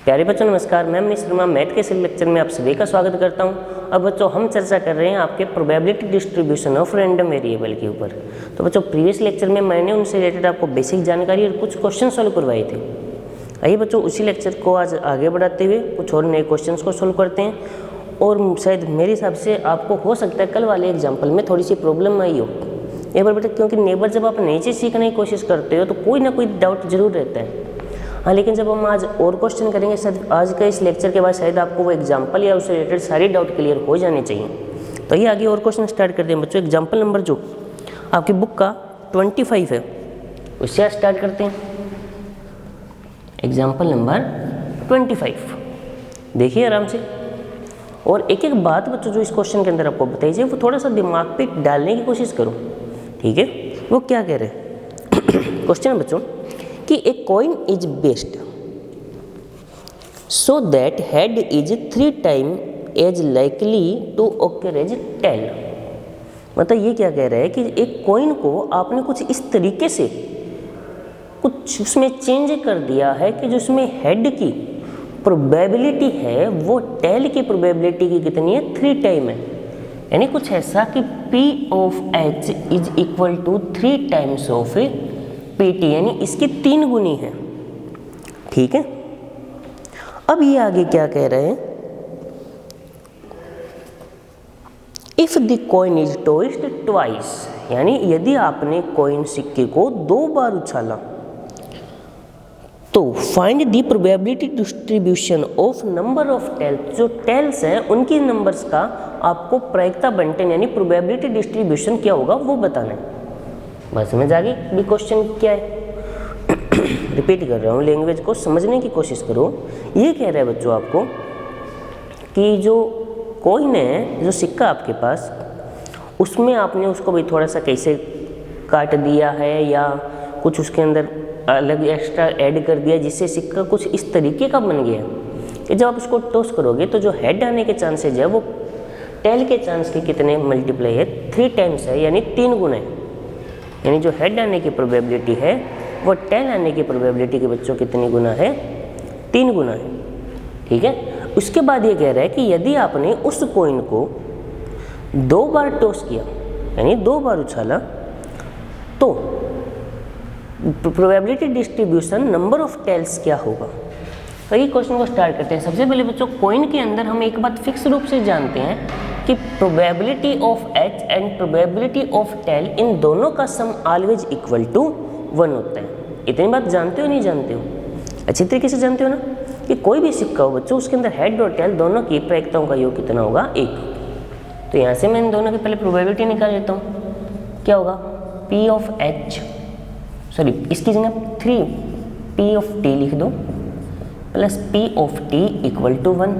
प्यारे बच्चों नमस्कार, मैं मनीष शर्मा मैथ के इस लेक्चर में आप सभी का स्वागत करता हूं। अब बच्चों हम चर्चा कर रहे हैं आपके probability distribution of random variable के ऊपर। तो बच्चों प्रीवियस लेक्चर में मैंने उनसे रिलेटेड आपको बेसिक जानकारी और कुछ क्वेश्चन सॉल्व करवाए थे। आइए बच्चों उसी लेक्चर को आज आगे बढ़ाते हुए कुछ और नए क्वेश्चन को सोल्व करते हैं। और शायद मेरे हिसाब से आपको हो सकता है कल वाले एग्जाम्पल में थोड़ी सी प्रॉब्लम आई हो एक बार बेटा, क्योंकि नेबर जब आप नई चीज़ सीखने की कोशिश करते हो तो कोई ना कोई डाउट जरूर रहता है। हाँ, लेकिन जब हम आज और क्वेश्चन करेंगे शायद आज का इस लेक्चर के बाद शायद आपको वो एग्जाम्पल या उससे रिलेटेड सारी डाउट क्लियर हो जाने चाहिए। तो ये आगे और क्वेश्चन स्टार्ट करते हैं बच्चों। एग्जाम्पल नंबर जो आपकी बुक का 25 है उससे आज स्टार्ट करते हैं। एग्जाम्पल नंबर 25 देखिए आराम से। और एक एक बात बच्चों जो इस क्वेश्चन के अंदर आपको बताई जाए वो थोड़ा सा दिमाग पे डालने की कोशिश करो, ठीक है। वो क्या कह रहे हैं क्वेश्चन है बच्चों कि a coin is biased so that head is 3 time as likely to occur as tail. मतलब ये क्या कह रहा है कि एक कॉइन को आपने कुछ इस तरीके से कुछ उसमें चेंज कर दिया है कि जो उसमें हेड की प्रोबेबिलिटी है वो टेल की प्रोबेबिलिटी की कितनी है, 3 टाइम है। यानी कुछ ऐसा कि P of H is equal to 3 times of PT, यानी इसकी 3 गुनी है, ठीक है। अब ये आगे क्या कह रहे हैं, if the coin is tossed twice, यानी यदि आपने कॉइन सिक्के को 2 बार उछाला तो find the probability distribution of number of tails. जो टेल्स हैं उनकी नंबर्स का आपको प्रायिकता बंटन यानी प्रोबेबिलिटी डिस्ट्रीब्यूशन क्या होगा वो बताना है। बस समझ आ गई भी क्वेश्चन क्या है। रिपीट कर रहा हूँ, लैंग्वेज को समझने की कोशिश करो। ये कह रहा है बच्चों आपको कि जो कॉइन है, जो सिक्का आपके पास, उसमें आपने उसको भी थोड़ा सा कैसे काट दिया है या कुछ उसके अंदर अलग एक्स्ट्रा ऐड कर दिया जिससे सिक्का कुछ इस तरीके का बन गया कि जब आप उसको टॉस करोगे तो जो हेड आने के चांसेज है वो टेल के चांस के कितने मल्टीप्लाई है, 3 टाइम्स है, यानी 3 गुना है। यानी जो हेड आने की प्रोबेबिलिटी है वो टेल आने की प्रोबेबिलिटी के बच्चों कितनी गुना है, 3 गुना है, ठीक है। उसके बाद ये कह रहा है कि यदि आपने उस कॉइन को 2 बार टॉस किया यानी 2 बार उछाला तो probability distribution number of tails क्या होगा। तो ये क्वेश्चन को स्टार्ट करते हैं। सबसे पहले बच्चों कॉइन के अंदर हम एक बात फिक्स रूप से जानते हैं कि probability of H and probability of tail इन दोनों का सम ऑलवेज इक्वल टू 1 होता है। इतनी बात जानते हो नहीं जानते हो, अच्छी तरीके से जानते हो ना कि कोई भी सिक्का हो बच्चों उसके अंदर हेड और टेल दोनों की प्रायिकताओं का योग कितना होगा, 1। तो यहाँ से मैं इन दोनों की पहले प्रोबेबिलिटी निकाल लेता हूँ। क्या होगा, P ऑफ H सॉरी इसकी जगह 3 P ऑफ T लिख दो plus P of T equal to 1,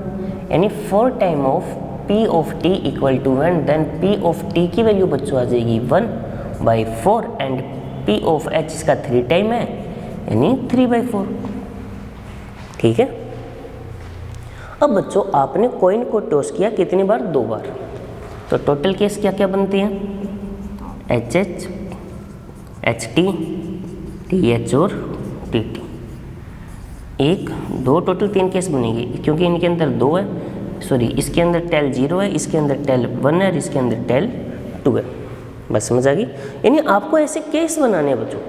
यानी 4 time of P of T equal to 1, then P of T की वैल्यू बच्चों आ जाएगी 1/4 एंड P ऑफ H इसका 3 टाइम है यानी 3/4, ठीक है। अब बच्चों आपने कॉइन को टॉस किया कितनी बार, 2 बार। तो टोटल केस क्या क्या बनते हैं, HH, HT, TH और TT। 1 2 टोटल 3 केस बनेंगे क्योंकि इनके अंदर 2 है, सॉरी इसके अंदर टेल 0 है, इसके अंदर टेल 1 है और इसके अंदर टेल 2 है। बस समझ आ गई। यानी आपको ऐसे केस बनाने हैं बच्चों।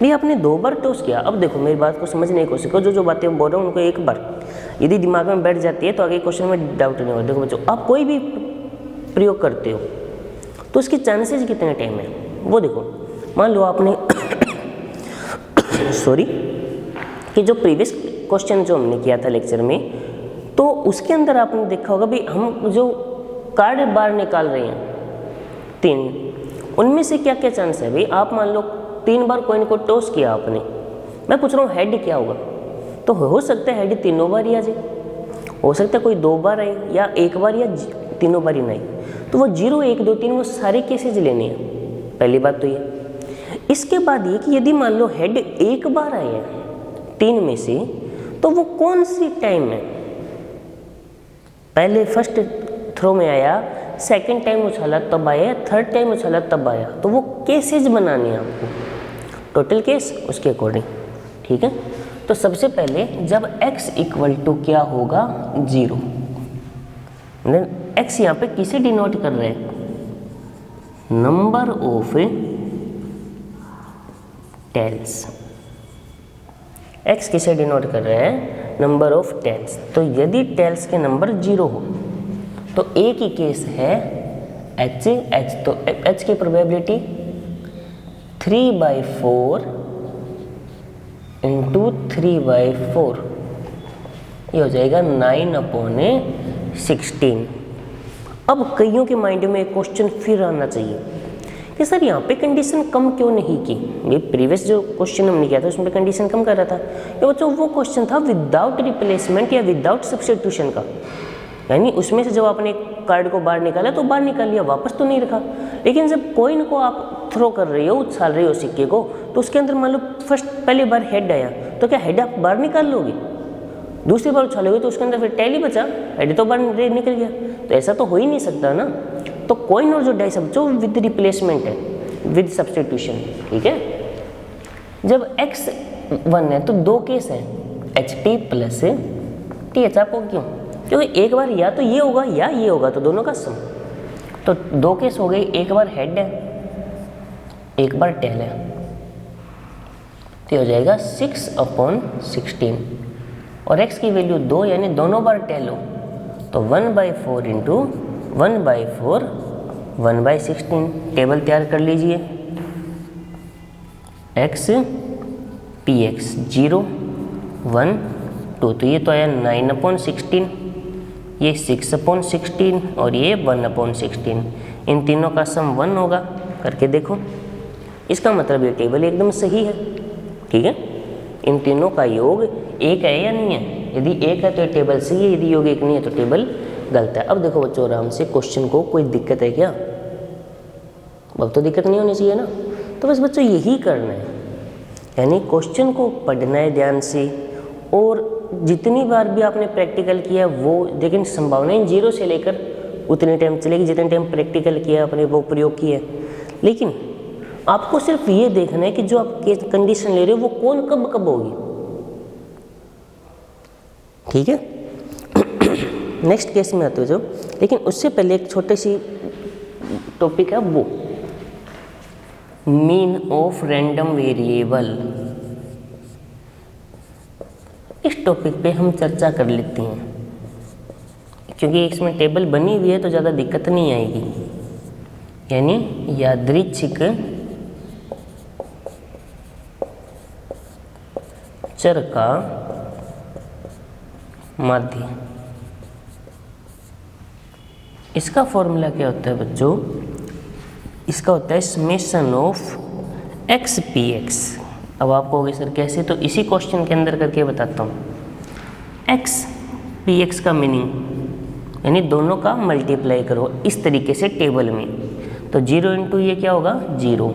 नहीं आपने 2 बार टॉस किया। अब देखो मेरी बात को समझने की कोशिश करो, जो बातें बोल रहा हूँ उनको एक बार यदि दिमाग में बैठ जाती है तो आगे क्वेश्चन में डाउट नहीं होगा। देखो बच्चों आप कोई भी प्रयोग करते हो तो उसके चांसेस कितने टाइम है वो देखो। मान लो आपने सॉरी कि जो प्रीवियस क्वेश्चन जो हमने किया था लेक्चर में तो उसके अंदर आपने देखा होगा भी हम जो कार्ड बार निकाल रहे हैं 3, उनमें से क्या क्या चांस है भाई। आप मान लो 3 बार कॉइन को टॉस किया आपने, मैं पूछ रहा हूँ हेड क्या होगा। तो हो सकता है हेड 3 बार ही आ जाए, हो सकता है कोई 2 बार आए या 1 बार या 3 बार ही नहीं। तो वो 0 1 2 3 वो सारे केसेज लेने हैं, पहली बात तो ये। इसके बाद ये कि यदि मान लो हेड 1 बार आए हैं 3 में से तो वो कौन सी टाइम है, पहले फर्स्ट थ्रो में आया, सेकंड टाइम उछाला तब आया, थर्ड टाइम उछाला तब आया। तो वो केसेज बनाने हैं आपको, टोटल केस उसके अकॉर्डिंग, ठीक है। तो सबसे पहले जब x इक्वल टू क्या होगा 0, x यहाँ पे किसे डिनोट कर रहे हैं, नंबर ऑफ टेल्स। x किसे डिनोट कर रहे हैं, नंबर ऑफ टेल्स। तो यदि टेल्स के नंबर 0 हो तो एक ही केस है h, तो h की प्रोबेबिलिटी 3/4 इंटू 3/4, ये हो जाएगा 9/16। अब कईयों के माइंड में एक क्वेश्चन फिर आना चाहिए कि सर यहाँ पे कंडीशन कम क्यों नहीं की। ये प्रीवियस जो क्वेश्चन हमने किया था उसमें कंडीशन कम कर रहा था। ये बच्चों वो क्वेश्चन था विदाउट रिप्लेसमेंट या विदाउट सब्स्टिट्यूशन का, यानी उसमें से जब आपने कार्ड को बाहर निकाला तो बाहर निकाल लिया, वापस तो नहीं रखा। लेकिन जब कॉइन को आप थ्रो कर रहे हो, उछाल रहे हो सिक्के को, तो उसके अंदर मान लो पहली बार हेड आया तो क्या हेड आप बाहर निकाल लोगे, दूसरी बार उछालोगे तो उसके अंदर फिर टेल ही बचा, हेड तो बाहर निकल गया। तो ऐसा तो हो ही नहीं सकता ना। तो कॉइन और जो डाइस जो विद रिप्लेसमेंट है, विद सब्स्टिट्यूशन, ठीक है। जब x 1 है तो दो केस है, HP प्लस TH। आपको क्यों, क्योंकि एक बार या तो ये होगा या ये होगा, तो दोनों का सम। तो दो केस हो गए, एक बार हेड है एक बार टेल है, तो ये हो जाएगा 6/16। और x की वैल्यू 2 यानी दोनों बार टेल हो तो 1/4 इंटू 1/4 1/16। टेबल तैयार कर लीजिए। x px 0 1 2, तो ये तो आया 9/16, ये 6/16 और ये 1/16। इन तीनों का सम 1 होगा, करके देखो। इसका मतलब ये टेबल एकदम सही है, ठीक है। इन तीनों का योग 1 है या नहीं है, यदि 1 है तो ये टेबल सही है, यदि योग 1 नहीं है तो टेबल गलत है। अब देखो बच्चों आराम से, क्वेश्चन को कोई दिक्कत है क्या, अब तो दिक्कत नहीं होनी चाहिए ना। तो बस बच्चों यही करना है, यानी क्वेश्चन को पढ़ना है ध्यान से, और जितनी बार भी आपने प्रैक्टिकल किया वो, लेकिन संभावनाएं 0 से लेकर उतने टाइम चलेगी जितने टाइम प्रैक्टिकल किया आपने, वो प्रयोग किया। लेकिन आपको सिर्फ ये देखना है कि जो आप कंडीशन ले रहे हो वो कौन कब कब होगी, ठीक है। नेक्स्ट केस में आते हो जो, लेकिन उससे पहले एक छोटी सी टॉपिक है, वो मीन ऑफ रैंडम वेरिएबल। इस टॉपिक पे हम चर्चा कर लेते हैं, क्योंकि इसमें टेबल बनी हुई है तो ज़्यादा दिक्कत नहीं आएगी। यानी यादृच्छिक चर का माध्य, इसका फॉर्मूला क्या होता है बच्चों, इसका होता है समेशन ऑफ x px। अब आप कहोगे सर कैसे, तो इसी क्वेश्चन के अंदर करके बताता हूँ। x px का मीनिंग यानी दोनों का मल्टीप्लाई करो इस तरीके से टेबल में, तो 0 इंटू ये क्या होगा 0,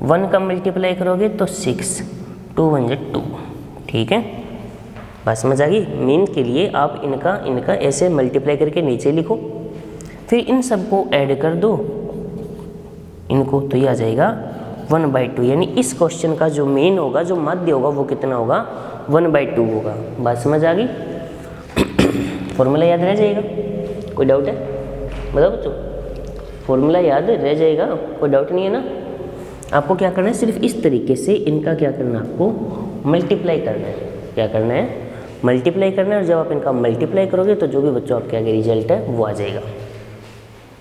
1 का मल्टीप्लाई करोगे तो 6, 2 1 2, ठीक है। बात समझ आ गई। मीन के लिए आप इनका ऐसे मल्टीप्लाई करके नीचे लिखो, फिर इन सबको ऐड कर दो इनको, तो ये आ जाएगा 1/2। यानी इस क्वेश्चन का जो मीन होगा, जो माध्य होगा, वो कितना होगा 1/2 होगा। बात समझ आ गई। फॉर्मूला याद रह जाएगा, कोई डाउट है बताओ बच्चों, फॉर्मूला याद रह जाएगा, कोई डाउट नहीं है ना। आपको क्या करना है, सिर्फ इस तरीके से इनका क्या करना है, आपको मल्टीप्लाई करना है। क्या करना है, मल्टीप्लाई करना है। और जब आप इनका मल्टीप्लाई करोगे तो जो भी बच्चों आपके आगे रिजल्ट है वो आ जाएगा।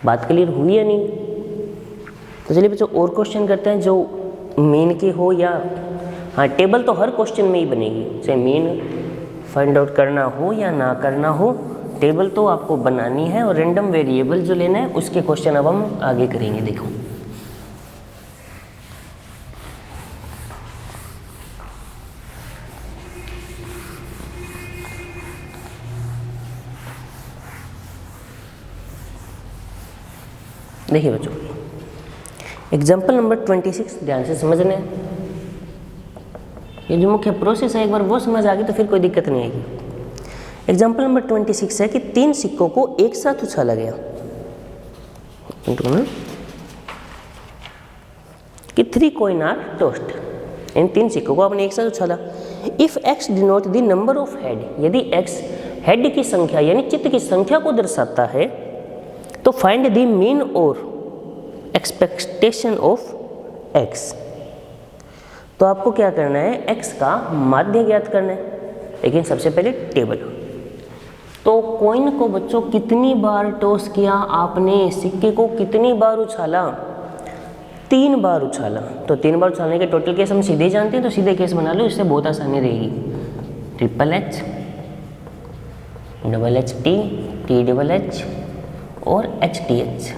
बात क्लियर हुई या नहीं। तो चलिए बच्चों और क्वेश्चन करते हैं जो मीन के हो, या हाँ टेबल तो हर क्वेश्चन में ही बनेगी, चाहे मीन फाइंड आउट करना हो या ना करना हो, टेबल तो आपको बनानी है। और रैंडम वेरिएबल जो लेना है उसके क्वेश्चन अब हम आगे करेंगे। देखो देखिए बच्चों, एग्जाम्पल नंबर 26 ध्यान से समझना है। ये जो मुख्य प्रोसेस है एक बार वो समझ आ गई तो फिर कोई दिक्कत नहीं आएगी। एग्जाम्पल नंबर 26 है कि 3 सिक्कों को एक साथ उछाला गया कि 3 कॉइन आर टॉस्ड। इन 3 सिक्कों को आपने एक साथ उछाला। If x denote the number of head, यदि x हेड की संख्या यानी चित्त की संख्या को दर्शाता है तो फाइंड द मीन और एक्सपेक्टेशन ऑफ x। तो आपको क्या करना है, x का माध्य ज्ञात करना है, लेकिन सबसे पहले टेबल। तो कॉइन को बच्चों कितनी बार टॉस किया आपने, सिक्के को कितनी बार उछाला, 3 बार उछाला। तो 3 बार उछालने के टोटल केस हम सीधे जानते हैं, तो सीधे केस बना लो, इससे बहुत आसानी रहेगी। Triple H, double H T, T double H और एच टी एच।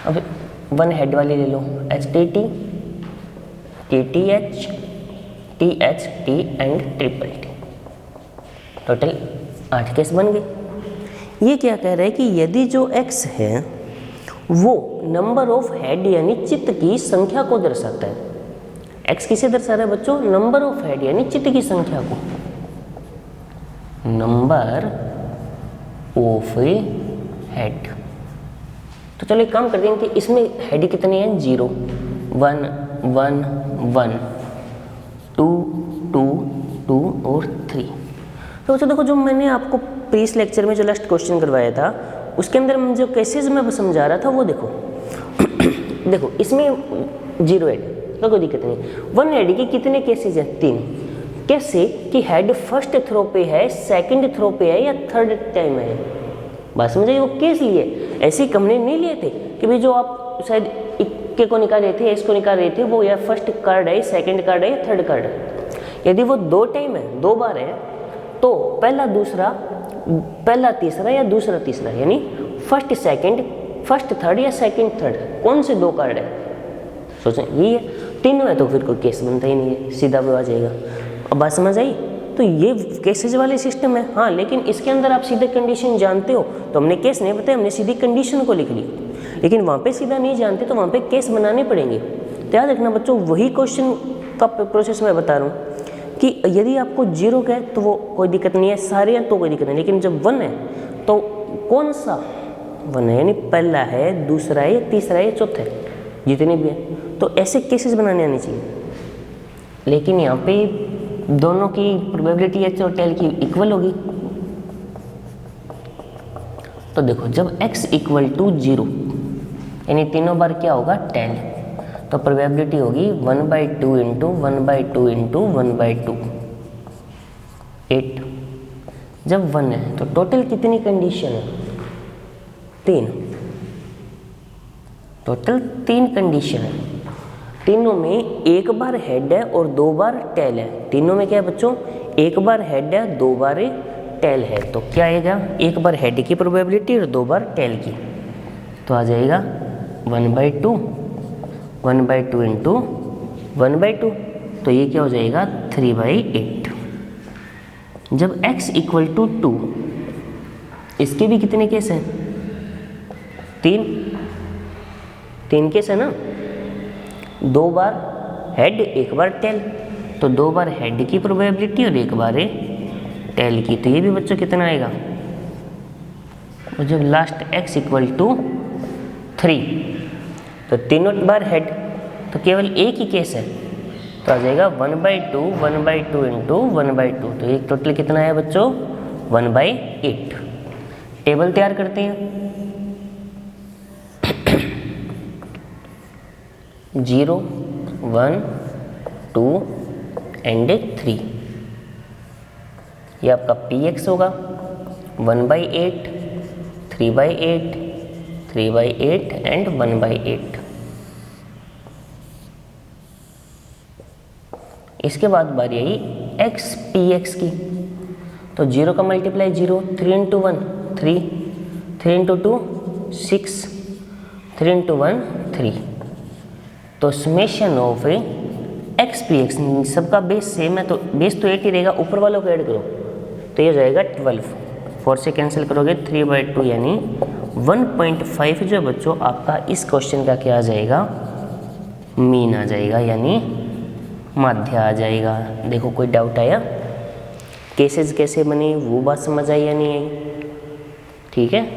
अब 1 हेड वाली ले लो, H T T, T T H, T H T and triple T. Total 8 case बन गए। ये क्या कह रहा है कि यदि जो x है वो नंबर ऑफ हेड यानी चित्त की संख्या को दर्शाता है। x किसे दर्शा रहा है बच्चों, नंबर ऑफ हेड यानी चित्त की संख्या को, नंबर ऑफ हेड। तो चलो एक काम करते हैं कि इसमें हेड कितने हैं, 0, 1, 1, 1, 2, 2, 2 और 3। तो बच्चों देखो, जो मैंने आपको प्रीवियस लेक्चर में जो लास्ट क्वेश्चन करवाया था उसके अंदर मैं जो केसेस में समझा रहा था वो देखो देखो इसमें 0 हेड तो कोई दिक्कत नहीं। 1 हेड के कितने केसेस हैं, 3। कैसे कि हेड फर्स्ट थ्रो पे है, सेकंड थ्रो पे है या थर्ड टाइम है। बात समझ आई, वो केस लिए ऐसे हमने नहीं लिए थे कि भाई जो आप शायद इक्के को निकाल रहे थे, इसको निकाल रहे थे, वो या फर्स्ट कार्ड है, सेकंड कार्ड है या थर्ड कार्ड है। यदि वो 2 टाइम है, 2 बार है, तो पहला दूसरा, पहला तीसरा या दूसरा तीसरा, यानी फर्स्ट सेकंड, फर्स्ट थर्ड या सेकंड थर्ड, कौन से 2 कार्ड है सोचें। यही है, 3 है तो फिर कोई केस बनता ही नहीं है, सीधा वो आ जाएगा। अब बात समझ आई। तो ये केसेज वाले सिस्टम है। हाँ, लेकिन इसके अंदर आप सीधे कंडीशन जानते हो तो हमने केस नहीं बताया, हमने सीधी कंडीशन को लिख ली। लेकिन वहाँ पे सीधा नहीं जानते तो वहाँ पे केस बनाने पड़ेंगे। तो याद रखना बच्चों, वही क्वेश्चन का प्रोसेस मैं बता रहा हूँ कि यदि आपको 0 का है तो वो कोई दिक्कत नहीं है, सारे हैं तो कोई दिक्कत नहीं। लेकिन जब 1 है तो कौन सा 1 है, यानी पहला है, दूसरा है या तीसरा है या चौथा है, जितने भी हैं, तो ऐसे केसेस बनाने आने चाहिए। लेकिन यहाँ पे दोनों की प्रोबेबिलिटी एच और टेल की इक्वल होगी। तो देखो, जब x इक्वल टू 0 यानी तीनों बार क्या होगा, टेल, तो प्रोबेबिलिटी होगी 1/2 इंटू 1/2 इंटू 1/2, 8। जब 1 है तो टोटल कितनी कंडीशन है, 3। टोटल 3 कंडीशन है। तीनों में 1 बार हेड है और 2 बार टेल है। तीनों में क्या है बच्चों, 1 बार हेड है, 2 बार टेल है। तो क्या आएगा, 1 बार हेड की प्रोबेबिलिटी और 2 बार टेल की, तो आ जाएगा 1/2, 1/2 इंटू 1/2, तो ये क्या हो जाएगा 3/8। जब x इक्वल टू 2, इसके भी कितने केस हैं, 3 केस है ना, 2 बार हेड 1 बार टेल, तो 2 बार हेड की प्रोबेबिलिटी और 1 बार टेल की, तो ये भी बच्चों कितना आएगा। और जब लास्ट x इक्वल टू 3, तो तीनों बार हेड, तो केवल एक ही केस है, तो आ जाएगा 1/2, 1/2 इंटू 1/2, तो ये टोटल कितना है बच्चों, 1/8। टेबल तैयार करते हैं। 0, 1, 2 एंड 3, ये आपका px होगा 1/8, 3/8, 3/8 एंड 1/8। इसके बाद बारी आई x px की, तो 0 का मल्टीप्लाई 0, 3 इंटू 1 3, 3 इंटू 2 6, 3 इंटू 1 3, तो समेशन ऑफ x px, सबका बेस सेम है तो बेस तो 8 ही रहेगा, ऊपर वालों को ऐड करो तो ये हो जाएगा 12। 4 से कैंसिल करोगे 3/2 यानी 1.5 जो बच्चों आपका इस क्वेश्चन का क्या आ जाएगा, मीन आ जाएगा, यानी माध्य आ जाएगा। देखो कोई डाउट आया, केसेस कैसे बने वो बात समझ आई या नहीं आई, ठीक है।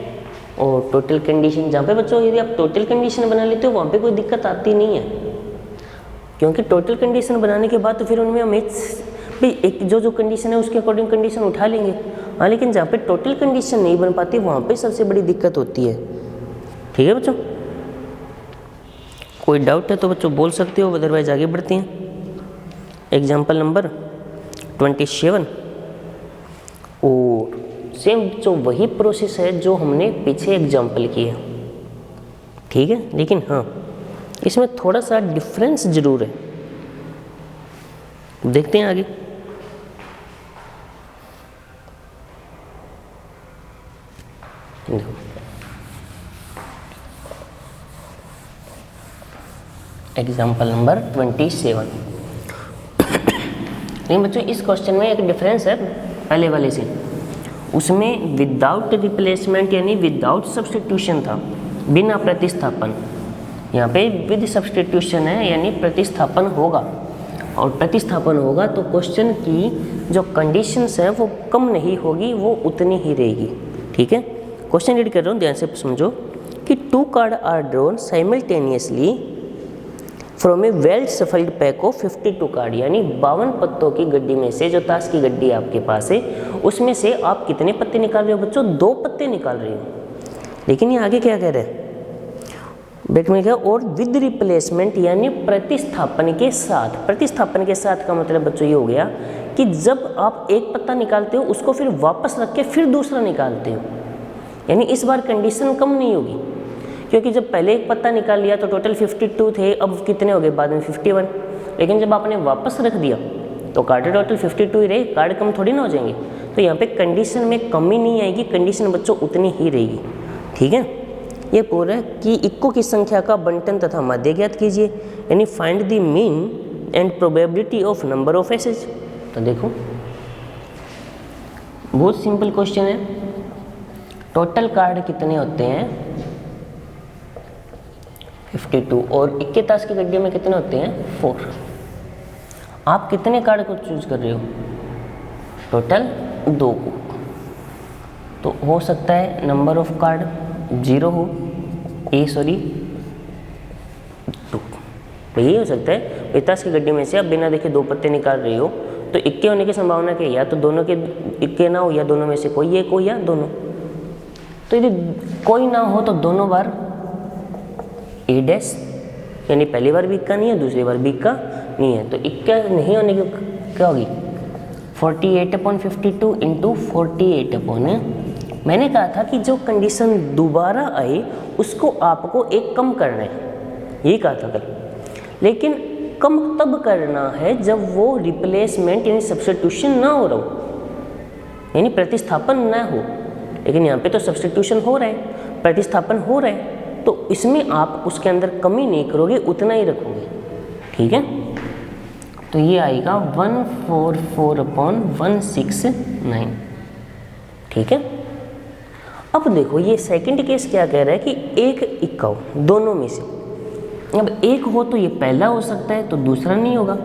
और टोटल कंडीशन, जहाँ पे बच्चों यदि आप टोटल कंडीशन बना लेते हो वहाँ पे कोई दिक्कत आती नहीं है, क्योंकि टोटल कंडीशन बनाने के बाद तो फिर उनमें हम एक जो कंडीशन है उसके अकॉर्डिंग कंडीशन उठा लेंगे। हाँ, लेकिन जहाँ पे टोटल कंडीशन नहीं बन पाती वहाँ पे सबसे बड़ी दिक्कत होती है। ठीक है बच्चों, कोई डाउट है तो बच्चों बोल सकते हो, अदरवाइज आगे बढ़ते हैं। Example number 27। और सेम जो वही प्रोसेस है जो हमने पीछे एग्जाम्पल किया, ठीक है, लेकिन हाँ इसमें थोड़ा सा डिफरेंस जरूर है। देखते हैं आगे। Example number 27। लेकिन बच्चों इस क्वेश्चन में एक डिफरेंस है पहले वाले से। उसमें विदाउट रिप्लेसमेंट यानी विदाउट सब्स्टिट्यूशन था, बिना प्रतिस्थापन। यहाँ पे विद सब्स्टिट्यूशन है यानी प्रतिस्थापन होगा, और प्रतिस्थापन होगा तो क्वेश्चन की जो कंडीशंस है वो कम नहीं होगी, वो उतनी ही रहेगी। ठीक है, क्वेश्चन रीड कर रहा हूँ, ध्यान से समझो कि 2 card are drawn simultaneously from a well shuffled pack of 52 card, यानी 52 पत्तों की गड्डी में से, जो ताश की गड्डी आपके पास है उसमें से आप कितने पत्ते निकाल रहे हो बच्चों? 2 पत्ते निकाल रहे हो। लेकिन ये आगे क्या कह रहे हैं, ब्रैकेट में क्या, और विद रिप्लेसमेंट यानी प्रतिस्थापन के साथ। प्रतिस्थापन के साथ का मतलब बच्चों ये हो गया कि जब आप एक पत्ता निकालते हो उसको फिर वापस रख के फिर दूसरा निकालते हो, यानी इस बार कंडीशन कम नहीं होगी, क्योंकि जब पहले एक पत्ता निकाल लिया तो टोटल 52 थे, अब कितने हो गए बाद में 51। लेकिन जब आपने वापस रख दिया तो कार्ड टोटल 52 ही रहे, कार्ड कम थोड़ी ना हो जाएंगे। तो यहाँ पे कंडीशन में कमी नहीं आएगी, कंडीशन बच्चों उतनी ही रहेगी। ठीक है, ये पूरा कि इक्को की संख्या का बंटन तथा माध्य ज्ञात कीजिए, यानी find the mean and probability of number of aces. तो देखो बहुत सिंपल क्वेश्चन है, टोटल कार्ड कितने होते हैं? 52, और इक्के ताश की गड्डी में कितने होते हैं? 4। आप कितने कार्ड को चूज कर रहे हो? टोटल 2 को। तो हो सकता है नंबर ऑफ कार्ड 0 हो, 2। यही हो सकता है। 50 की गड्डी में से आप बिना देखे 2 पत्ते निकाल रहे हो तो इक्के होने की संभावना क्या है? या तो दोनों के इक्के ना हो, या दोनों में से कोई एक हो, या दोनों। तो यदि कोई ना हो तो दोनों बार ए डैश, यानी पहली बार भी इक्का नहीं है, दूसरी बार भी इक्का नहीं है, तो इक्का नहीं होने की क्या होगी? 48/52 इंटू 48। मैंने कहा था कि जो कंडीशन दोबारा आए उसको आपको एक कम करना है, यही कहा था कल। लेकिन कम तब करना है जब वो रिप्लेसमेंट यानी सब्स्टिट्यूशन ना हो रहा हो, यानी प्रतिस्थापन ना हो। लेकिन यहाँ पे तो सब्स्टिट्यूशन हो रहा है, प्रतिस्थापन हो रहा है, तो इसमें आप उसके अंदर कमी नहीं करोगे, उतना ही रखोगे। ठीक है, तो ये आएगा 144/169। ठीक है, अब देखो ये सेकंड केस क्या कह रहा है कि एक इक्का हो, दोनों में से। अब एक हो तो ये पहला हो सकता है, तो दूसरा नहीं होगा,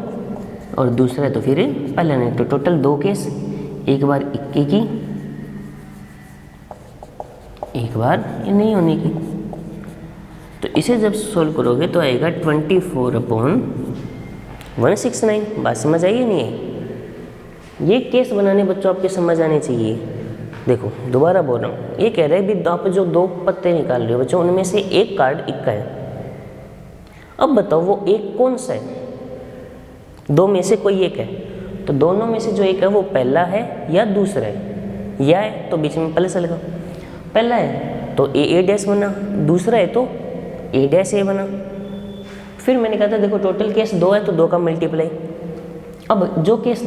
और दूसरा है तो फिर पहला नहीं। तो टोटल 2 केस, एक बार इक्के की, एक बार ये नहीं होने की। तो इसे जब सोल्व करोगे तो आएगा 24/169। बात समझ आई नहीं है? ये केस बनाने बच्चों आपके समझ आने चाहिए। देखो दोबारा बोल रहा हूँ, ये कह रहे हैं भी आप जो 2 पत्ते निकाल रहे हो बच्चों, उनमें से एक कार्ड इक्का है। अब बताओ वो एक कौन सा है? 2 में से कोई एक है, तो दोनों में से जो एक है वो पहला है या दूसरा है? या है तो बीच में प्लस लगा, पहला है तो ए डैश बना, दूसरा है तो ए डैश ए बना। फिर मैंने कहा था देखो टोटल केस 2 है तो 2 का मल्टीप्लाई। अब जो केस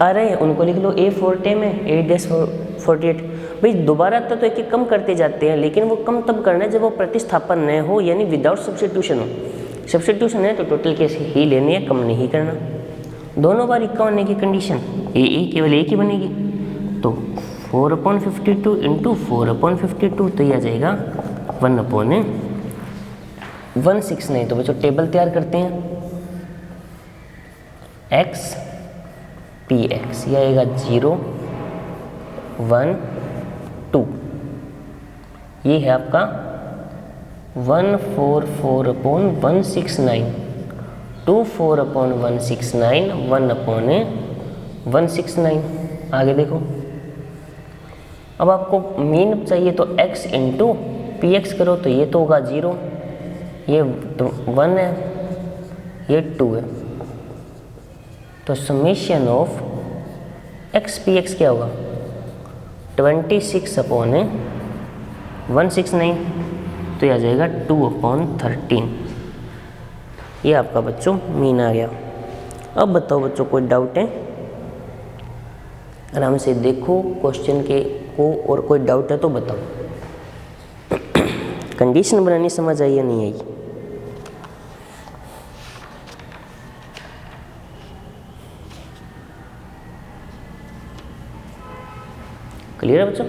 आ रहे हैं उनको लिख लो, ए 4 में ए डैश 48। भाई दोबारा तो एक कम करते जाते हैं, लेकिन वो कम तब करना है जब वो प्रतिस्थापन न हो, यानी विदाउट सब्स्टिट्यूशन हो। सब्स्टिट्यूशन है तो टोटल केस ही लेने हैं, कम नहीं करना। दोनों बार इक्का होने की कंडीशन ए केवल एक ही बनेगी, तो 4/52 इंटू 4/52, तो यह आ जाएगा 1/169। तो बच्चों टेबल तैयार करते हैं। x px, यह आएगा 0 1 2। ये है आपका 144/169, 24/169 1/169। आगे देखो, अब आपको मीन चाहिए तो x इंटू पी एक्स करो तो ये तो होगा 0, ये 1 है, ये 2 है, तो summation of x P x क्या होगा 26/169, तो ये आ जाएगा 2/13। ये आपका बच्चों मीन आ गया। अब बताओ बच्चों कोई डाउट है? आराम से देखो क्वेश्चन के को, और कोई डाउट है तो बताओ। कंडीशन बनानी समझ आई या नहीं आई? क्लियर है बच्चों?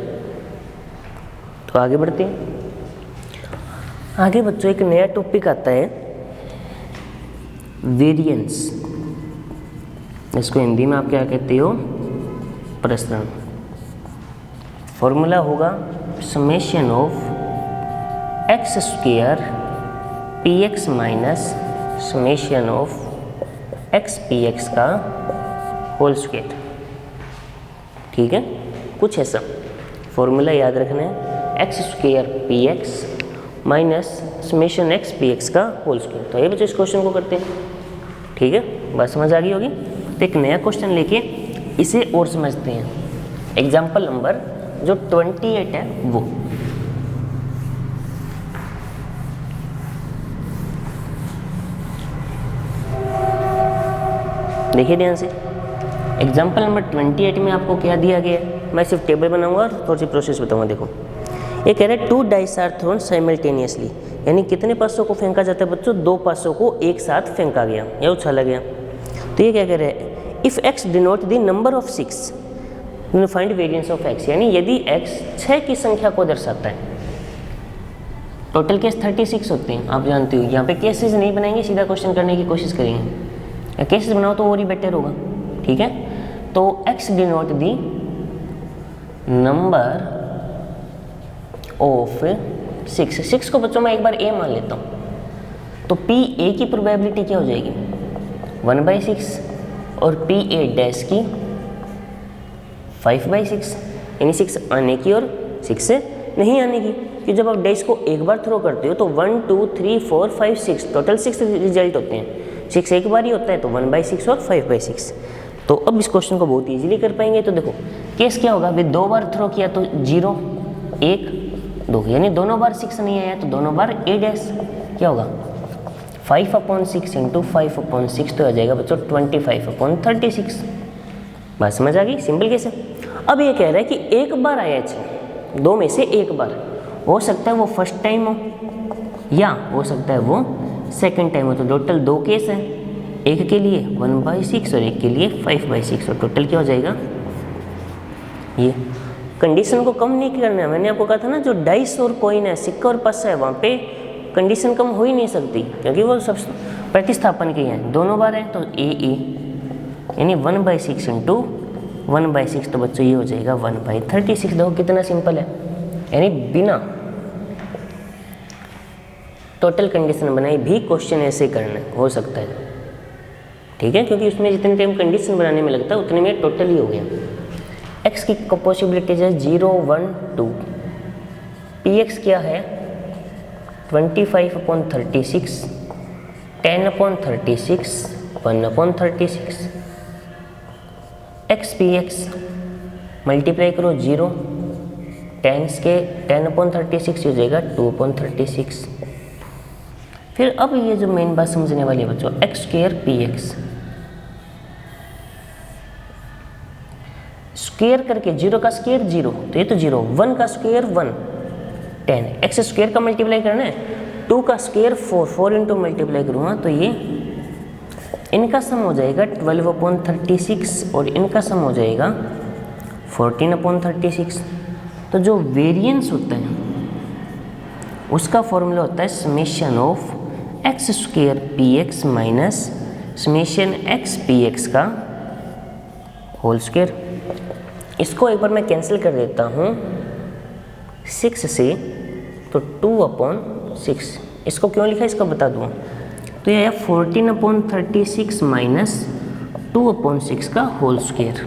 तो आगे बढ़ते हैं। आगे बच्चों एक नया टॉपिक आता है वेरिएंस। इसको हिंदी में आप क्या कहते हो? प्रसरण। फॉर्मूला होगा summation of x square P x minus summation of x P x का होल स्क्वायर। ठीक है, कुछ ऐसा फॉर्मूला याद रखना है, x square P x minus summation x P x का होल स्क्वायर। तो ये बच्चों इस क्वेश्चन को करते हैं। ठीक है, बात समझ आ गई होगी। तो एक नया क्वेश्चन लेके इसे और समझते हैं। एग्जाम्पल नंबर जो 28 है वो देखिए ध्यान से। एग्जाम्पल नंबर 28 में आपको क्या दिया गया है, मैं सिर्फ टेबल बनाऊंगा और थोड़ी सी प्रोसेस बताऊंगा। देखो, ये कह रहे हैं 2 डाइस आर थ्रोन साइमल्टेनियसली, यानी कितने पासों को फेंका जाता है बच्चों? 2 पासों को एक साथ फेंका गया या उछाला गया। तो ये क्या कह रहे हैं, if x denote the number of 6 find variance of x, यानी यदि x 6 की संख्या को दर्शाता है। टोटल केस 36 होते हैं, आप जानते हो। यहाँ पे केसेस नहीं बनाएंगे, सीधा क्वेश्चन करने की कोशिश करेंगे। केसेस बनाओ तो और ही बेटर होगा। ठीक है, तो x denote the number of 6 को बच्चों मैं एक बार a मान लेता हूँ, तो p a की प्रोबेबिलिटी क्या हो जाएगी 1/6 और p a डैश की 5/6, यानी 6 आने की और 6 से नहीं आने की। कि जब आप डैश को एक बार थ्रो करते हो तो 1 2 3 4 5 6 टोटल 6 रिजल्ट होते हैं। 6 एक बार ही होता है, तो 1/6 और 5/6। तो अब इस क्वेश्चन को बहुत इजीली कर पाएंगे। तो देखो केस क्या होगा, भाई 2 बार थ्रो किया तो 0 1 2, यानी दोनों बार 6 नहीं आया तो दोनों बार a डैश क्या होगा 5/6 इंटू 5/6, तो आ जाएगा बच्चों 25/36। बात समझ आ गई? सिंपल केस है। अब ये कह रहा है कि एक बार आया 6, 2 में से एक बार, हो सकता है वो फर्स्ट टाइम हो या हो सकता है वो सेकंड टाइम हो। तो टोटल 2 केस है, एक के लिए 1/6 और एक के लिए 5/6, और टोटल क्या हो जाएगा ये। कंडीशन को कम नहीं करना है, मैंने आपको कहा था ना, जो डाइस और कॉइन है, सिक्का और पस्सा है, वहाँ पे कंडीशन कम हो ही नहीं सकती, क्योंकि वो सब प्रतिस्थापन की है। दोनों बार है तो a यानी 1/6 इंटू 1/6, तो बच्चों ये हो जाएगा 1/36। देखो कितना सिंपल है, यानी बिना टोटल कंडीशन बनाए भी क्वेश्चन ऐसे करना हो सकता है। ठीक है, क्योंकि उसमें जितने टाइम कंडीशन बनाने में लगता है उतने में टोटल ही हो गया। x की पॉसिबिलिटीज है 0 1 2, px क्या है 25/36, 10/36, 1/36। x px मल्टीप्लाई करो 0 10 के 10/36 हो जाएगा 2/36। फिर अब ये जो मेन बात समझने वाली है बच्चों, x square P x square करके 0 का स्क्वायर 0, तो ये तो 0, 1 का स्क्वायर 1 10, एक्स स्क्वायर का मल्टीप्लाई करना है, 2 का स्क्वायर 4, 4 इंटू मल्टीप्लाई करूँगा तो ये इनका सम हो जाएगा 12/36 और इनका सम हो जाएगा 14/36। तो जो वेरिएंस होता है उसका फॉर्मूला होता है summation of x square P x minus summation x P x का होल स्क्वायर। इसको एक बार मैं कैंसिल कर देता हूँ 6 से, तो 2/6। इसको क्यों लिखा है इसका बता दूँ। तो ये आया 14/36 माइनस 2/6 का होल स्क्वायर।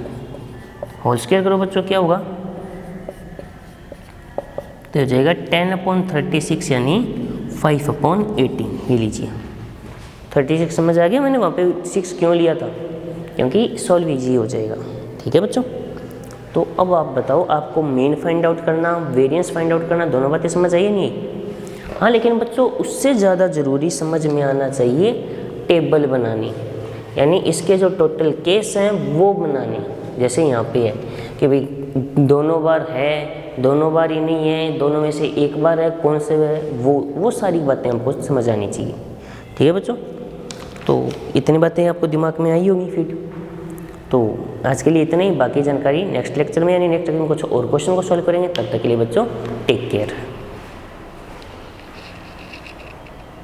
होल स्क्वायर करो बच्चों, क्या होगा? तो हो जाएगा 10/36 यानी 5/18। ये लीजिए 36 समझ आ गया। मैंने वहाँ पे 6 क्यों लिया था? क्योंकि सॉल्व ईजी हो जाएगा। ठीक है बच्चों, तो अब आप बताओ, आपको मीन फाइंड आउट करना, वेरिएंस फाइंड आउट करना, दोनों बातें समझ आई नहीं? हाँ, लेकिन बच्चों उससे ज़्यादा ज़रूरी समझ में आना चाहिए टेबल बनानी, यानी इसके जो टोटल केस हैं वो बनाने। जैसे यहाँ पे है कि भाई दोनों बार है, दोनों बार ही नहीं है, दोनों में से एक बार है, कौन से है, वो सारी बातें हमको समझ आनी चाहिए। ठीक है बच्चों, तो इतनी बातें आपको दिमाग में आई होंगी फिर। तो आज के लिए इतना ही, बाकी जानकारी नेक्स्ट लेक्चर में यानी नेक्स्ट लेक्चर में कुछ और क्वेश्चन को सॉल्व करेंगे। तब तक के लिए बच्चों टेक केयर।